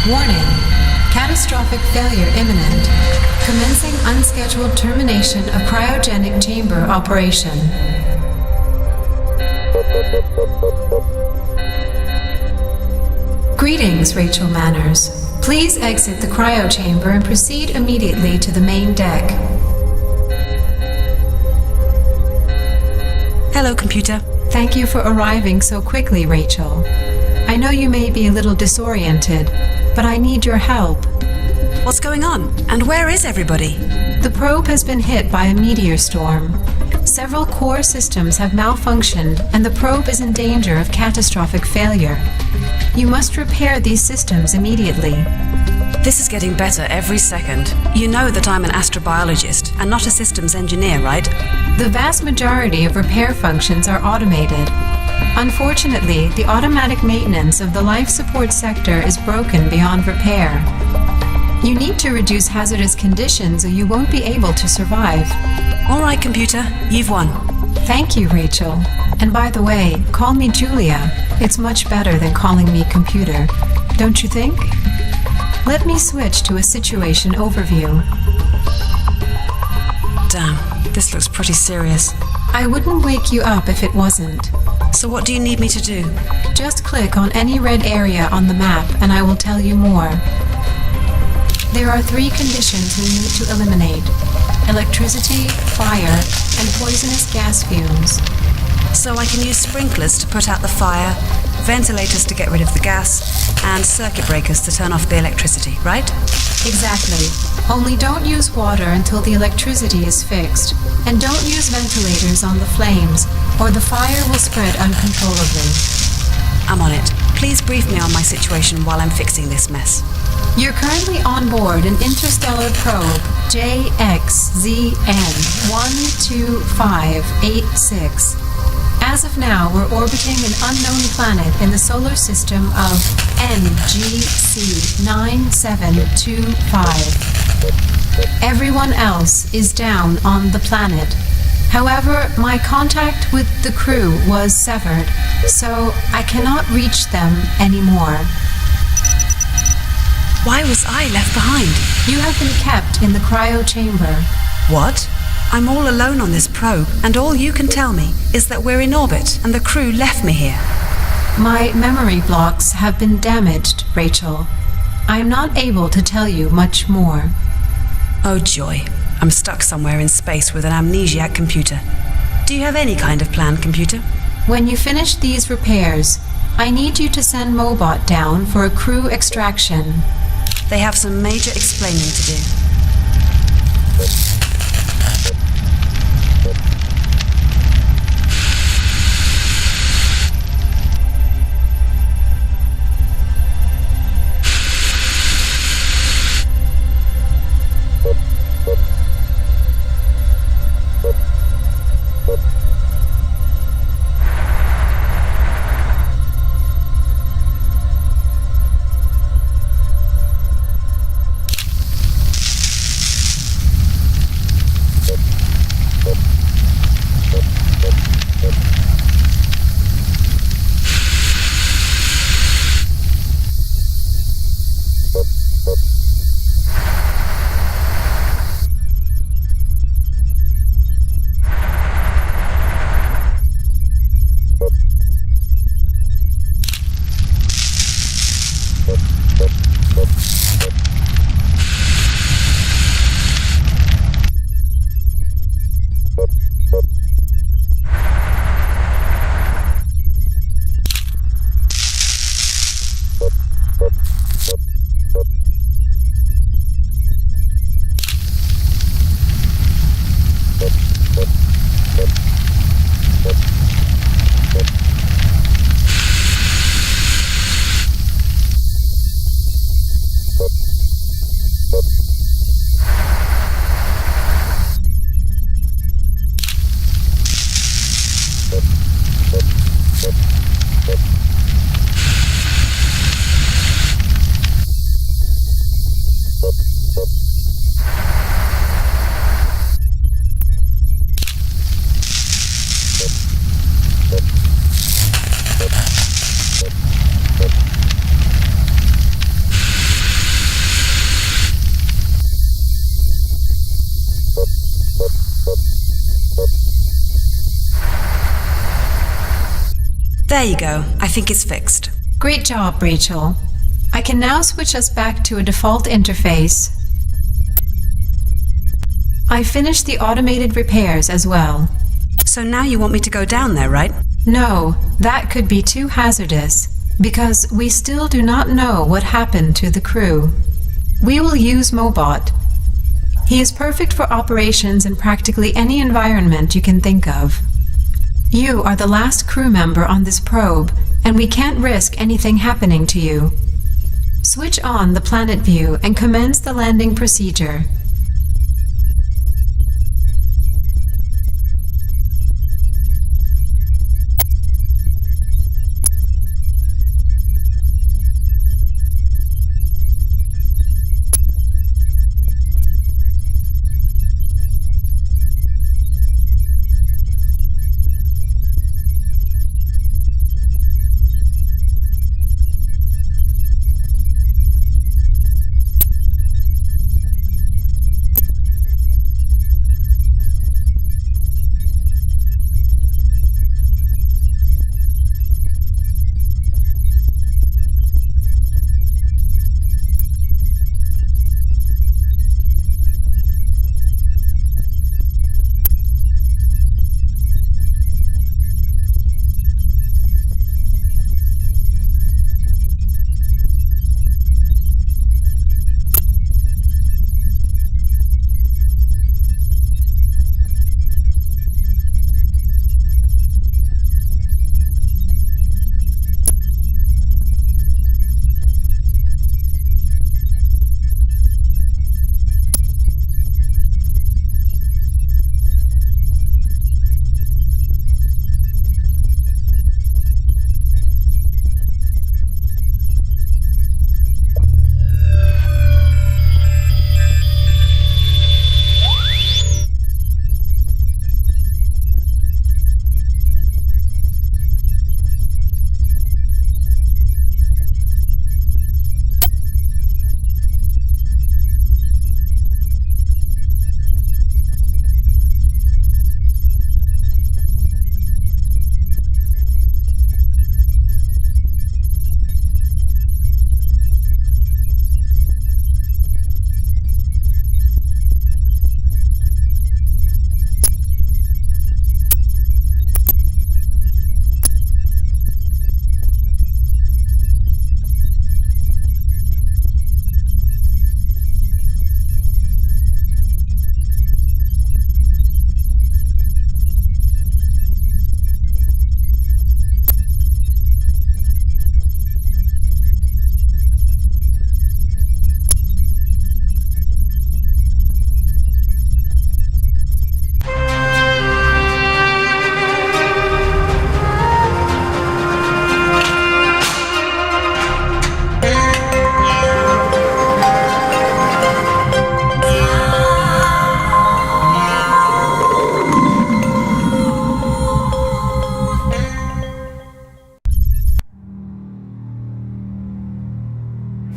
Warning. Catastrophic failure imminent. Commencing unscheduled termination of cryogenic chamber operation. Greetings, Rachel Manners. Please exit the cryo chamber and proceed immediately to the main deck. Hello, computer. Thank you for arriving so quickly, Rachel. I know you may be a little disoriented, but I need your help. What's going on? And where is everybody? The probe has been hit by a meteor storm. Several core systems have malfunctioned, and the probe is in danger of catastrophic failure. You must repair these systems immediately. This is getting better every second. You know that I'm an astrobiologist and not a systems engineer, right? The vast majority of repair functions are automated. Unfortunately, the automatic maintenance of the life support sector is broken beyond repair. You need to reduce hazardous conditions or you won't be able to survive. All right, computer, you've won. Thank you, Rachel. And by the way, call me Julia. It's much better than calling me computer. Don't you think? Let me switch to a situation overview. Damn, this looks pretty serious. I wouldn't wake you up if it wasn't. So what do you need me to do? Just click on any red area on the map and I will tell you more. There are 3 conditions we need to eliminate: electricity, fire, and poisonous gas fumes. So I can use sprinklers to put out the fire, ventilators to get rid of the gas, and circuit breakers to turn off the electricity, right? Exactly. Only don't use water until the electricity is fixed. And don't use ventilators on the flames, or the fire will spread uncontrollably. I'm on it. Please brief me on my situation while I'm fixing this mess. You're currently on board an interstellar probe, JXZN12586. As of now, we're orbiting an unknown planet in the solar system of NGC 9725. Everyone else is down on the planet. However, my contact with the crew was severed, so I cannot reach them anymore. Why was I left behind? You have been kept in the cryo chamber. What? I'm all alone on this probe, and all you can tell me is that we're in orbit and the crew left me here. My memory blocks have been damaged, Rachel. I am not able to tell you much more. Oh joy, I'm stuck somewhere in space with an amnesiac computer. Do you have any kind of plan, computer? When you finish these repairs, I need you to send Mobot down for a crew extraction. They have some major explaining to do. There you go. I think it's fixed. Great job, Rachel. I can now switch us back to a default interface. I finished the automated repairs as well. So now you want me to go down there, right? No, that could be too hazardous, because we still do not know what happened to the crew. We will use Mobot. He is perfect for operations in practically any environment you can think of. You are the last crew member on this probe, and we can't risk anything happening to you. Switch on the planet view and commence the landing procedure.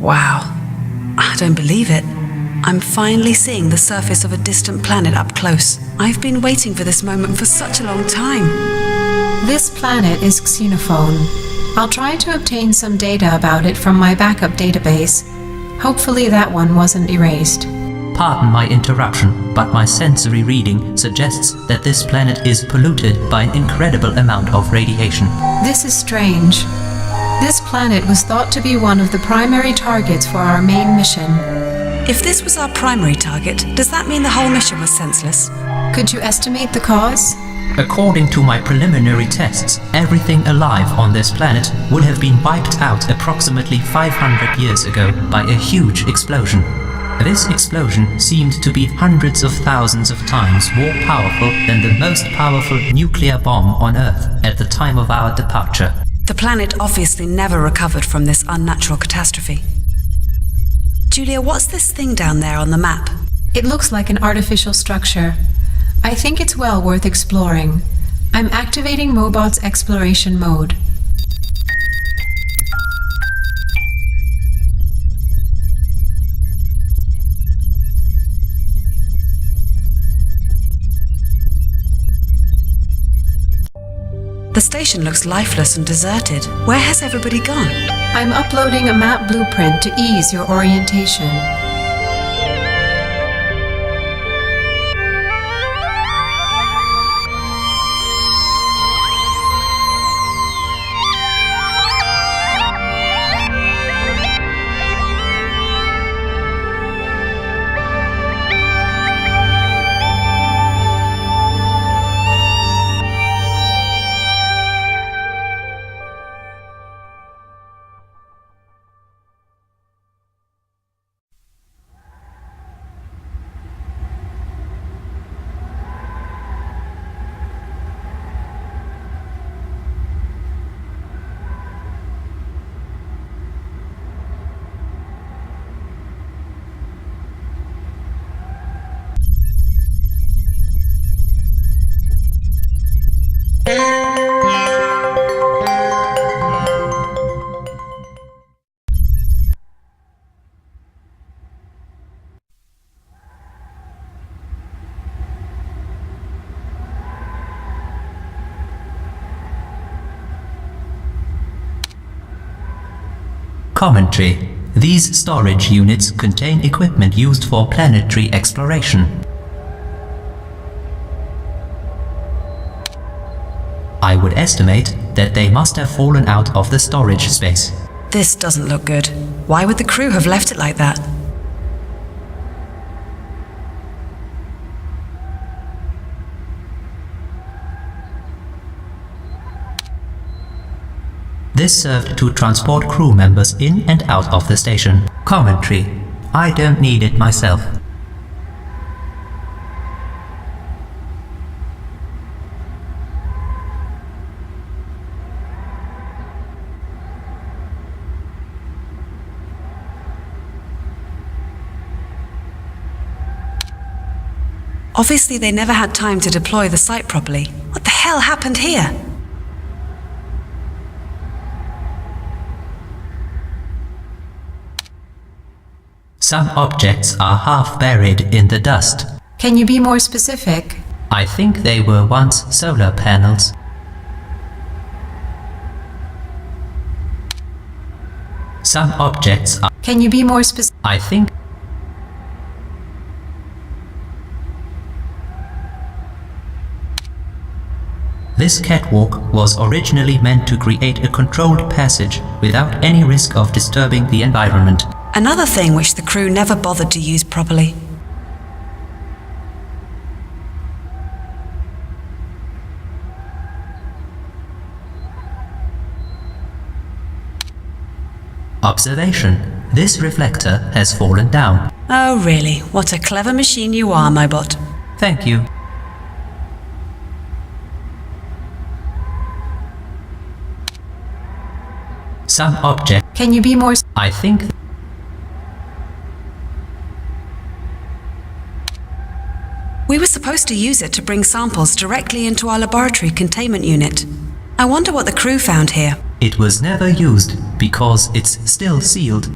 Wow. I don't believe it. I'm finally seeing the surface of a distant planet up close. I've been waiting for this moment for such a long time. This planet is Xenophone. I'll try to obtain some data about it from my backup database. Hopefully that one wasn't erased. Pardon my interruption, but my sensory reading suggests that this planet is polluted by an incredible amount of radiation. This is strange. This planet was thought to be one of the primary targets for our main mission. If this was our primary target, does that mean the whole mission was senseless? Could you estimate the cause? According to my preliminary tests, everything alive on this planet would have been wiped out approximately 500 years ago by a huge explosion. This explosion seemed to be hundreds of thousands of times more powerful than the most powerful nuclear bomb on Earth at the time of our departure. The planet obviously never recovered from this unnatural catastrophe. Julia, what's this thing down there on the map? It looks like an artificial structure. I think it's well worth exploring. I'm activating Mobot's exploration mode. The The station looks lifeless and deserted. Where has everybody gone? I'm uploading a map blueprint to ease your orientation. Commentary. These storage units contain equipment used for planetary exploration. I would estimate that they must have fallen out of the storage space. This doesn't look good. Why would the crew have left it like that? This served to transport crew members in and out of the station. Commentary. I don't need it myself. Obviously, they never had time to deploy the site properly. What the hell happened here? Some objects are half buried in the dust. Can you be more specific? I think they were once solar panels. Some objects are... Can you be more specific? I think... This catwalk was originally meant to create a controlled passage without any risk of disturbing the environment. Another thing which the crew never bothered to use properly. Observation. This reflector has fallen down. Oh really, what a clever machine you are, my bot. Thank you. Some object... Can you be more... I think... We were supposed to use it to bring samples directly into our laboratory containment unit. I wonder what the crew found here. It was never used because it's still sealed.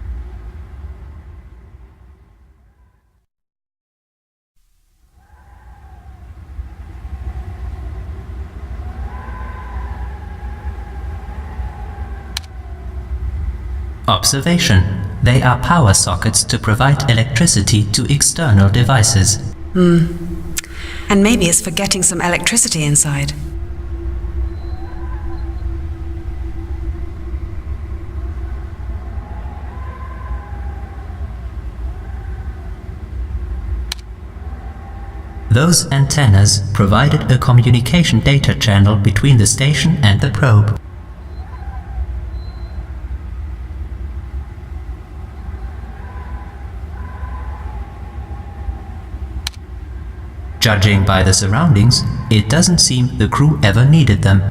Observation. They are power sockets to provide electricity to external devices. And maybe it's for getting some electricity inside. Those antennas provided a communication data channel between the station and the probe. Judging by the surroundings, it doesn't seem the crew ever needed them.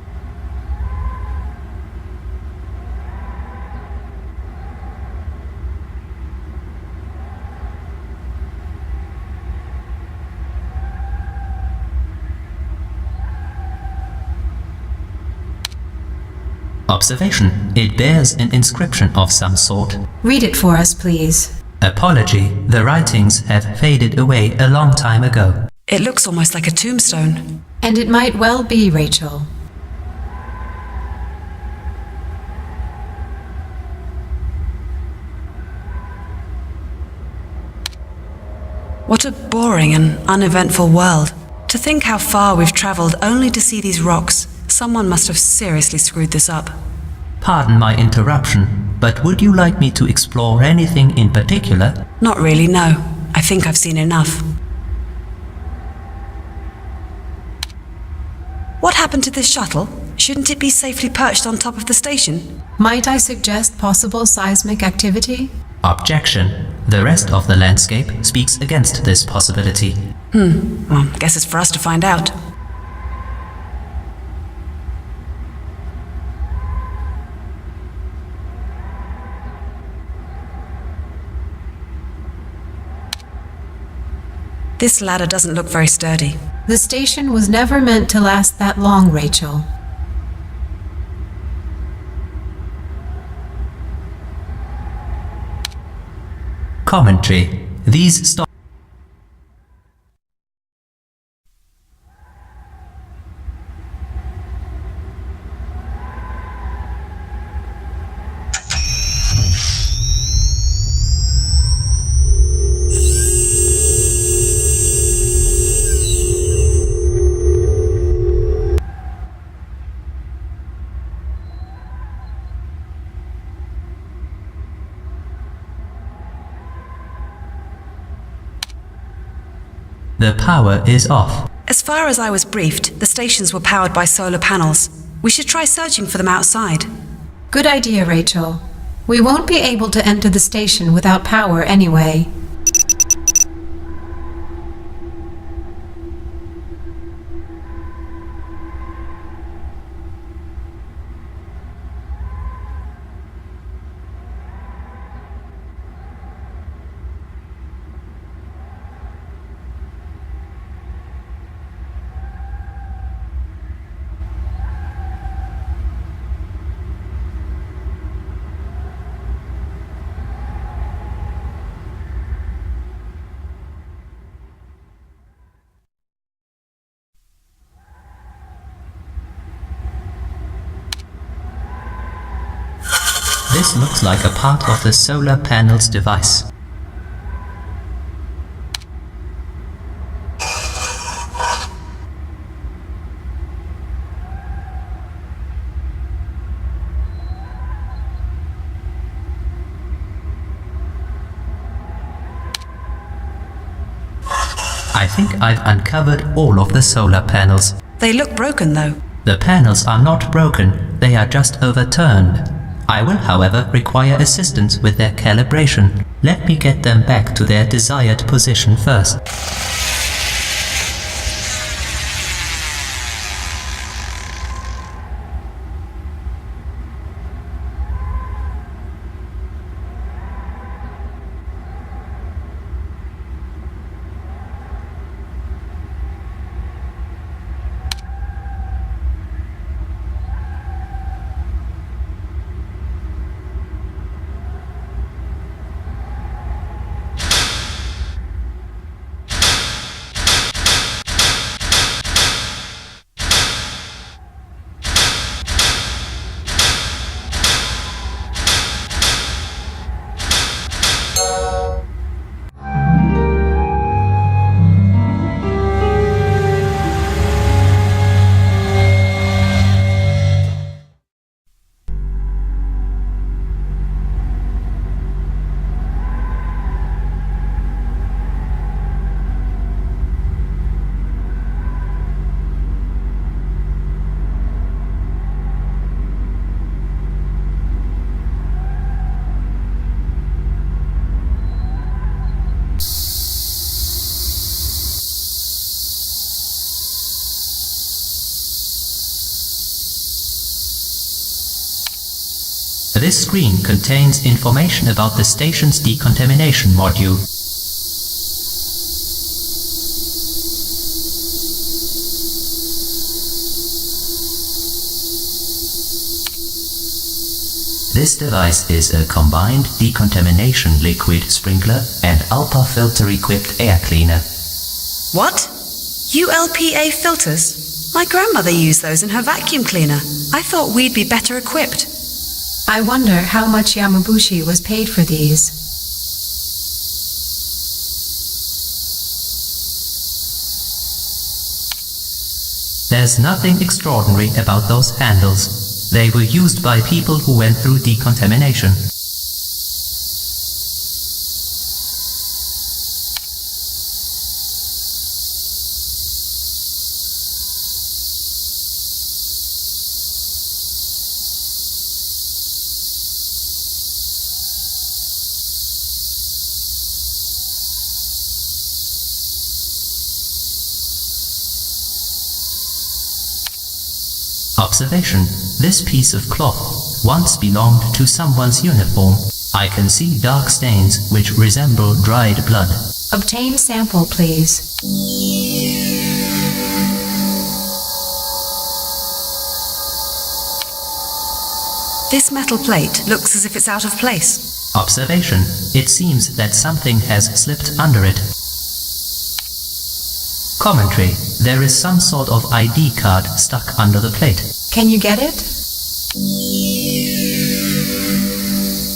Observation. It bears an inscription of some sort. Read it for us, please. Apology. The writings have faded away a long time ago. It looks almost like a tombstone. And it might well be, Rachel. What a boring and uneventful world. To think how far we've traveled only to see these rocks. Someone must have seriously screwed this up. Pardon my interruption, but would you like me to explore anything in particular? Not really, no. I think I've seen enough. What happened to this shuttle? Shouldn't it be safely perched on top of the station? Might I suggest possible seismic activity? Objection. The rest of the landscape speaks against this possibility. Well, guess it's for us to find out. This ladder doesn't look very sturdy. The station was never meant to last that long, Rachel. Commentary. These stories The power is off. As far as I was briefed, the stations were powered by solar panels. We should try searching for them outside. Good idea, Rachel. We won't be able to enter the station without power anyway. This looks like a part of the solar panel's device. I think I've uncovered all of the solar panels. They look broken, though. The panels are not broken, they are just overturned. I will, however, require assistance with their calibration. Let me get them back to their desired position first. This screen contains information about the station's decontamination module. This device is a combined decontamination liquid sprinkler and ULPA filter-equipped air cleaner. What? U.L.P.A filters? My grandmother used those in her vacuum cleaner. I thought we'd be better equipped. I wonder how much Yamabushi was paid for these. There's nothing extraordinary about those handles. They were used by people who went through decontamination. Observation. This piece of cloth once belonged to someone's uniform. I can see dark stains which resemble dried blood. Obtain sample, please. This metal plate looks as if it's out of place. Observation. It seems that something has slipped under it. Commentary. There is some sort of ID card stuck under the plate. Can you get it?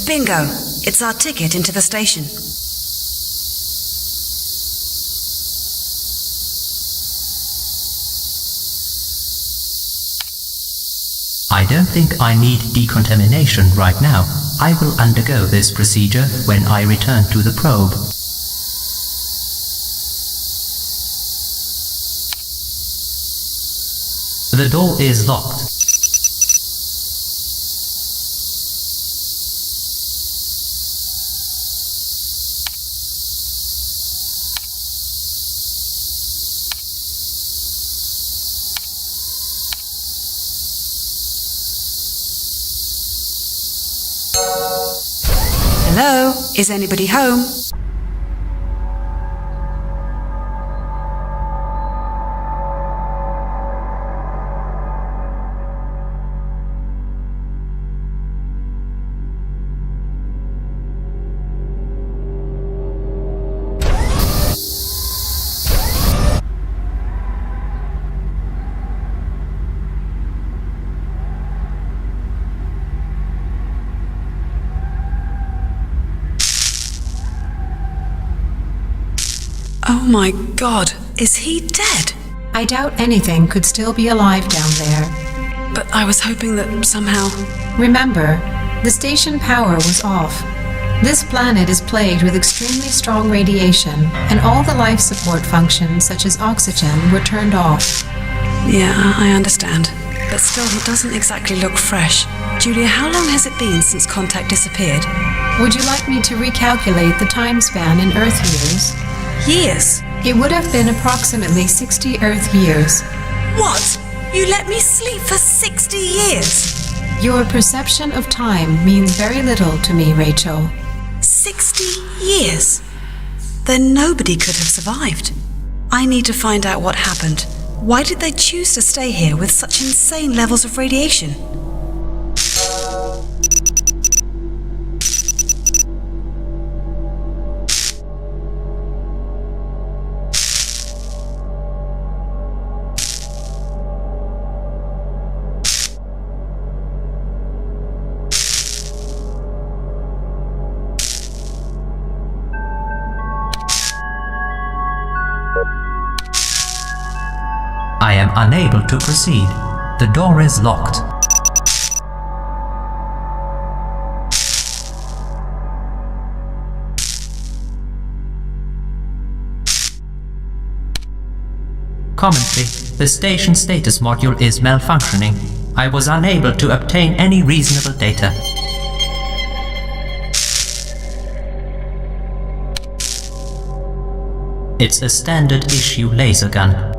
Bingo! It's our ticket into the station. I don't think I need decontamination right now. I will undergo this procedure when I return to the probe. The door is locked. Hello? Is anybody home? Oh my God, is he dead? I doubt anything could still be alive down there. But I was hoping that somehow... Remember, the station power was off. This planet is plagued with extremely strong radiation, and all the life support functions, such as oxygen, were turned off. Yeah, I understand. But still, he doesn't exactly look fresh. Julia, how long has it been since contact disappeared? Would you like me to recalculate the time span in Earth years? Years? It would have been approximately 60 Earth years. What? You let me sleep for 60 years? Your perception of time means very little to me, Rachel. 60 years? Then nobody could have survived. I need to find out what happened. Why did they choose to stay here with such insane levels of radiation? I am unable to proceed. The door is locked. Commentary. The station status module is malfunctioning. I was unable to obtain any reasonable data. It's a standard issue laser gun.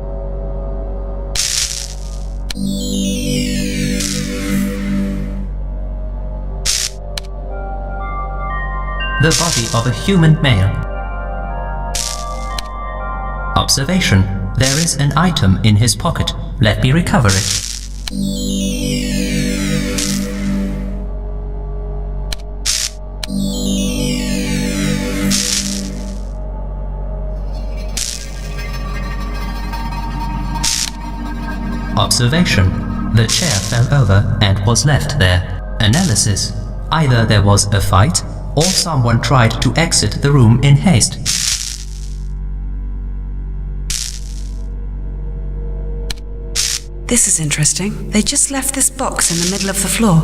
The body of a human male. Observation. There is an item in his pocket. Let me recover it. Observation. The chair fell over and was left there. Analysis. Either there was a fight, or someone tried to exit the room in haste. This is interesting. They just left this box in the middle of the floor.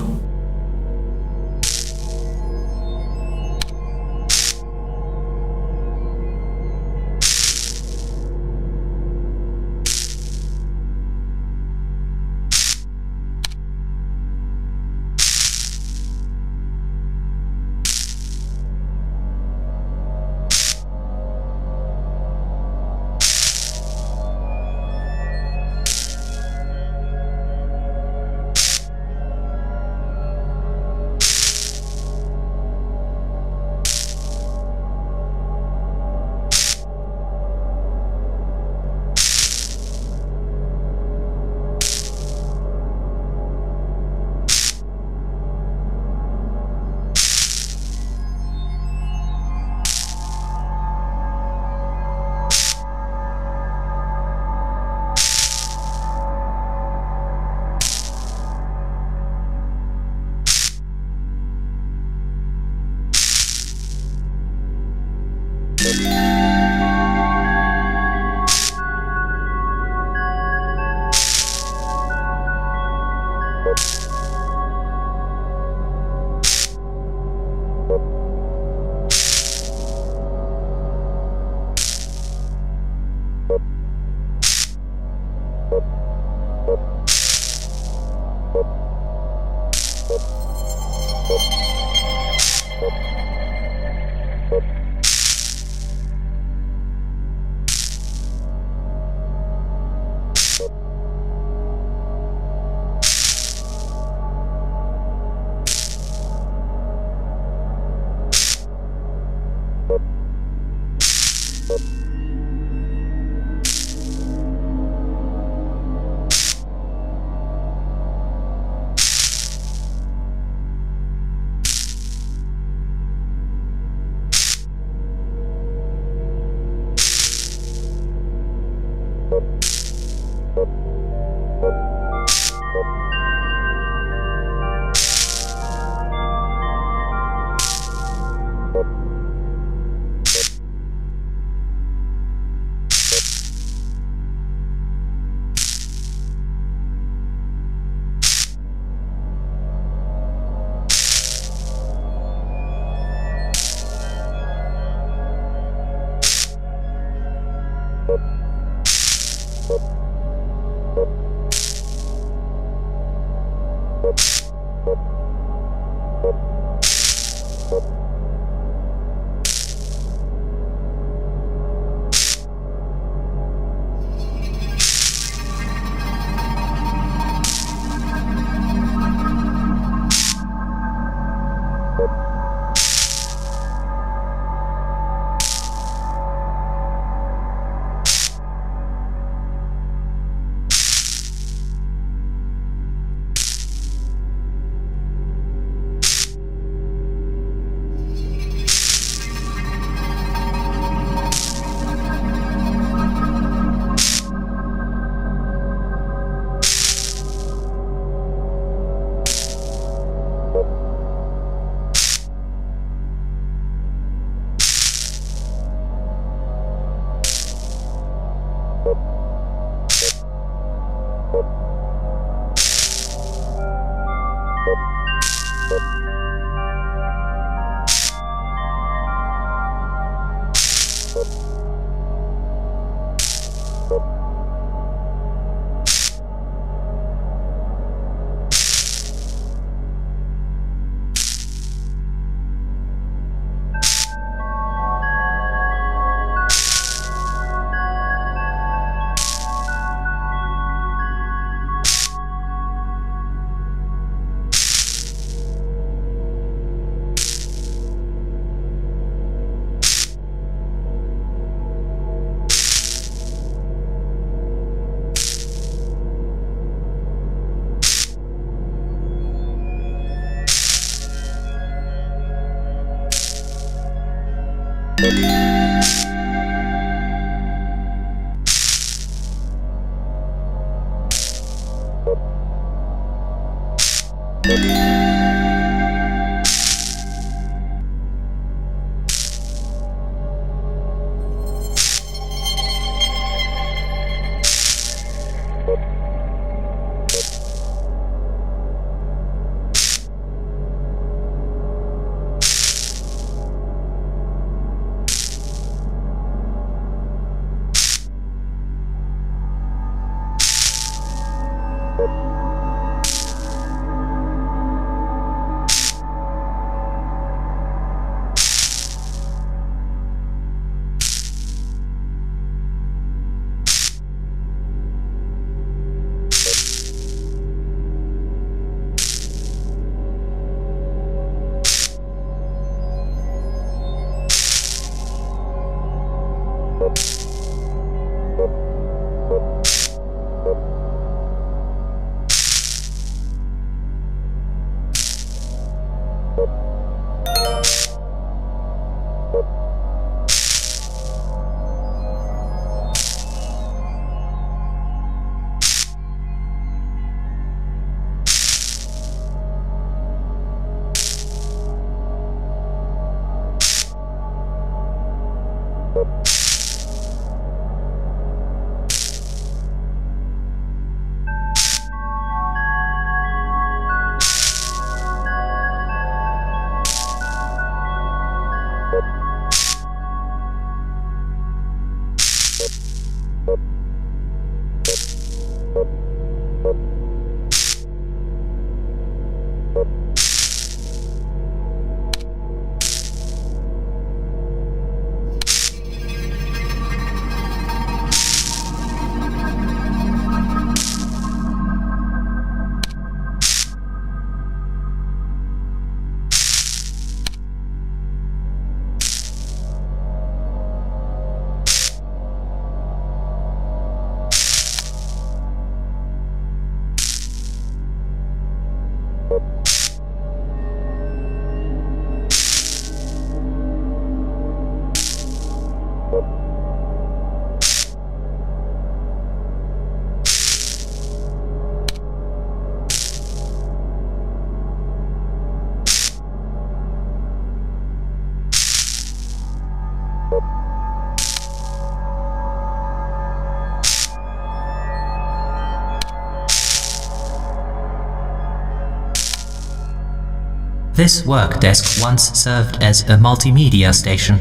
This work desk once served as a multimedia station.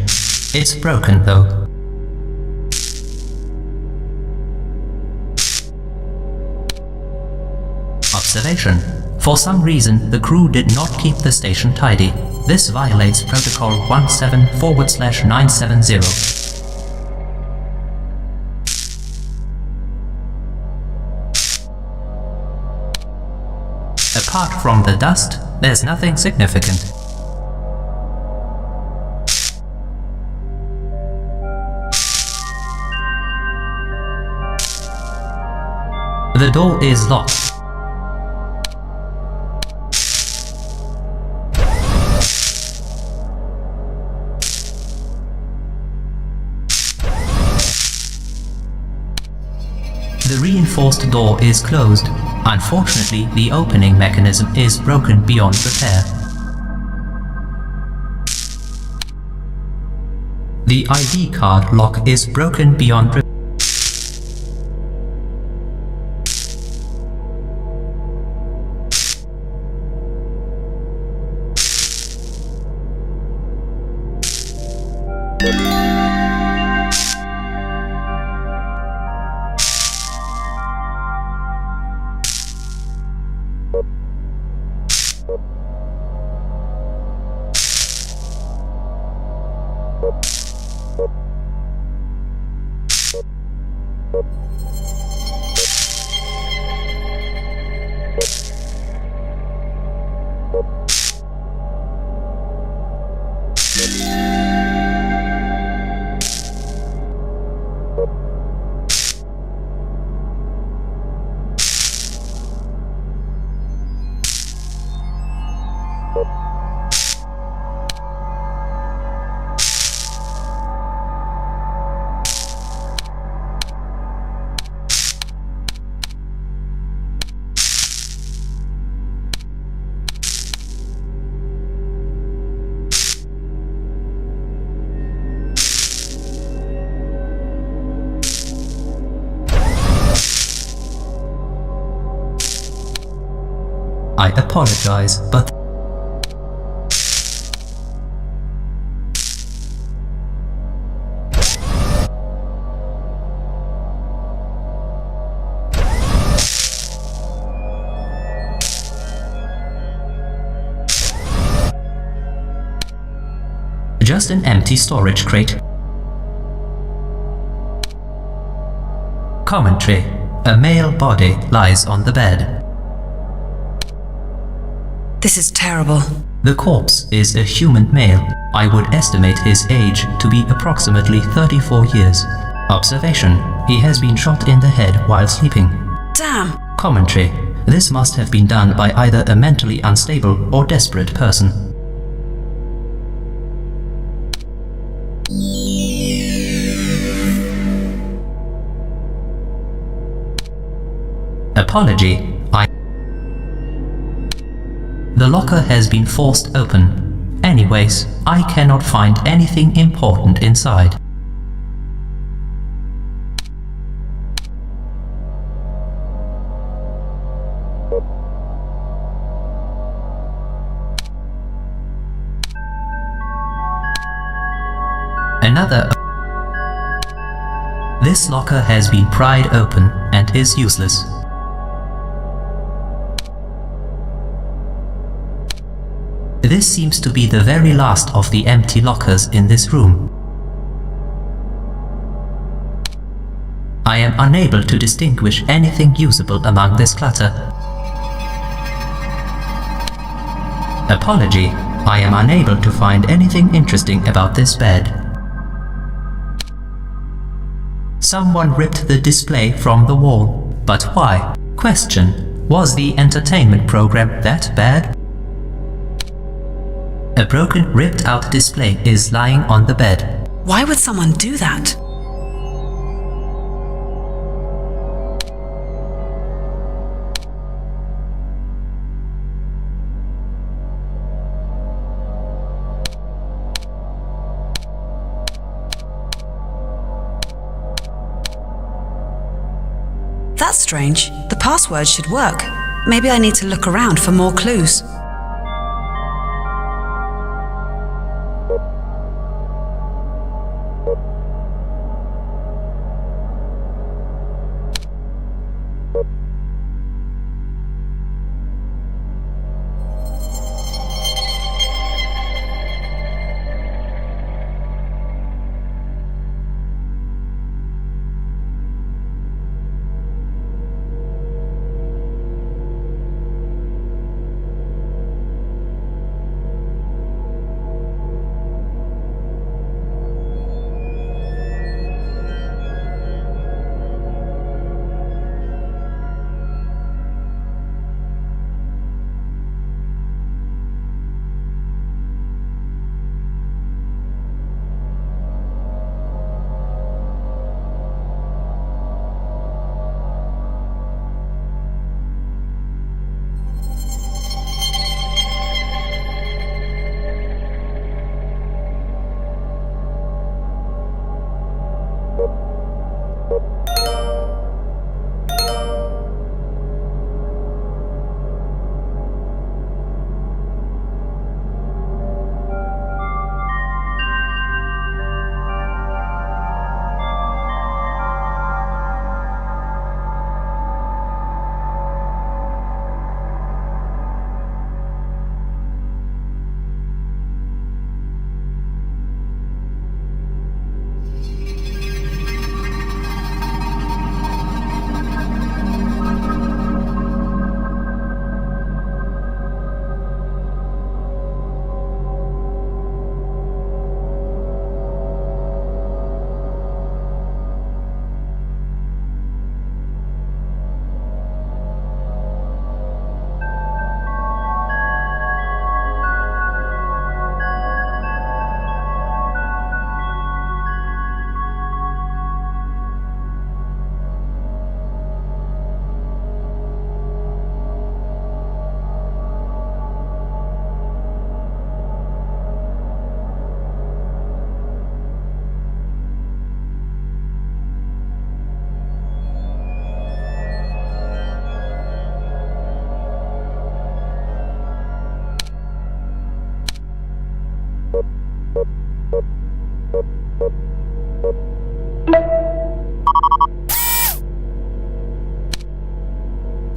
It's broken though. Observation. For some reason, the crew did not keep the station tidy. This violates Protocol 17/970. Apart from the dust, there's nothing significant. The door is locked. The reinforced door is closed. Unfortunately, the opening mechanism is broken beyond repair. The ID card lock is broken beyond repair. I apologize, but just an empty storage crate. Commentary. A male body lies on the bed. This is terrible. The corpse is a human male. I would estimate his age to be approximately 34 years. Observation. He has been shot in the head while sleeping. Damn! Commentary. This must have been done by either a mentally unstable or desperate person. Apology. The locker has been forced open. Anyways, I cannot find anything important inside. Another. This locker has been pried open and is useless. This seems to be the very last of the empty lockers in this room. I am unable to distinguish anything usable among this clutter. Apology. I am unable to find anything interesting about this bed. Someone ripped the display from the wall. But why? Question. Was the entertainment program that bad? A broken, ripped-out display is lying on the bed. Why would someone do that? That's strange. The password should work. Maybe I need to look around for more clues.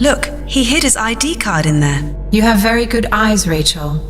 Look, he hid his ID card in there. You have very good eyes, Rachel.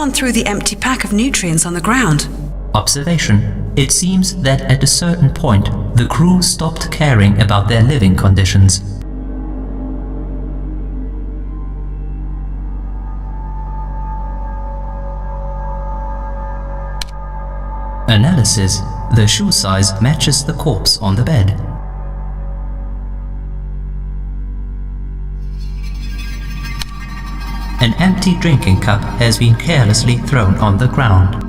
Someone threw the empty pack of nutrients on the ground. Observation. It seems that at a certain point, the crew stopped caring about their living conditions. Analysis. The shoe size matches the corpse on the bed. An empty drinking cup has been carelessly thrown on the ground.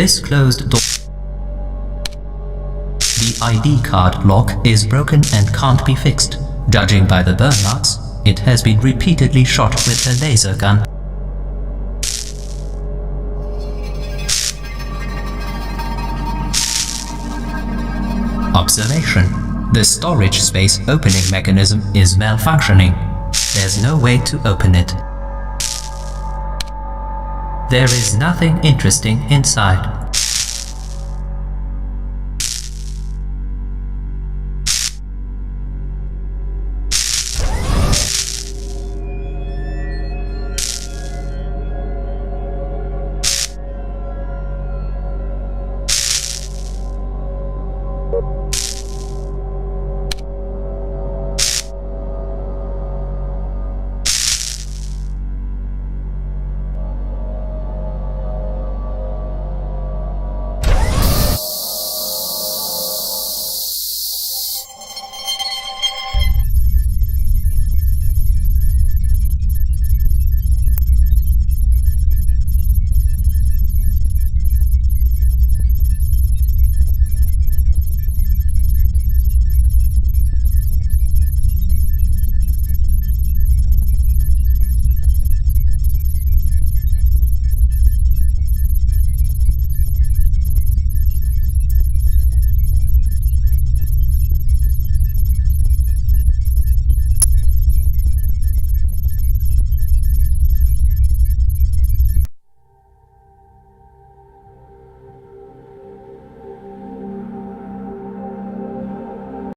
This closed door. The ID card lock is broken and can't be fixed. Judging by the burn marks, it has been repeatedly shot with a laser gun. Observation. The storage space opening mechanism is malfunctioning. There's no way to open it. There is nothing interesting inside.